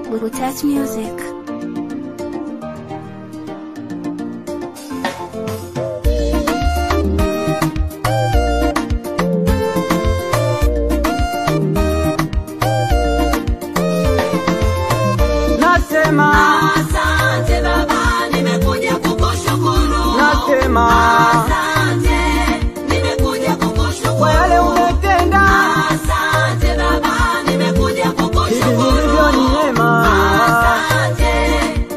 Touch Music. Asante Baba, nimekuja kukushukuru. Nasema asante, nimekuja kukushukuru kwa yale umetenda. Asante Baba, nimekuja kukushukuru. Hivi ndivyo ni neema. Asante,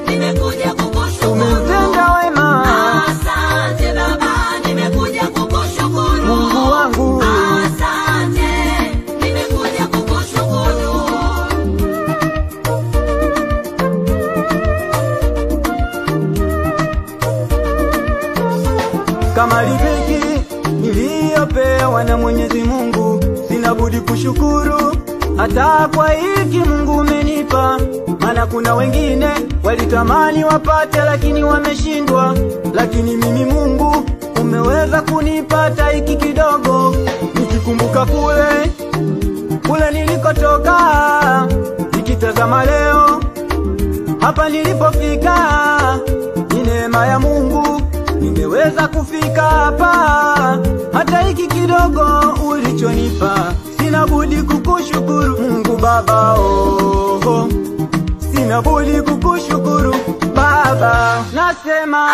nimekuja kukushukuru. Umetenda wema. Asante Baba, nimekuja kukushukuru. Mungu wangu. Asante, nimekuja kukushukuru. Kama riziki niliyopewa na Mwenyezi Mungu, sina budi kushukuru. Hata kwa hiki Mungu umenipa, maana kuna wengine walitamani wapate lakini wameshindwa. Lakini mimi Mungu umeweza kunipata hiki kidogo. Nikikumbuka kule nilikotoka, nikitazama leo hapa nilipofika, ni neema ya Mungu nimeweza kufika hapa. Hata hiki kidogo ulichonipa, sina budi kukushukuru Mungu Baba. Oh, sina budi kukushukuru Baba. Nasema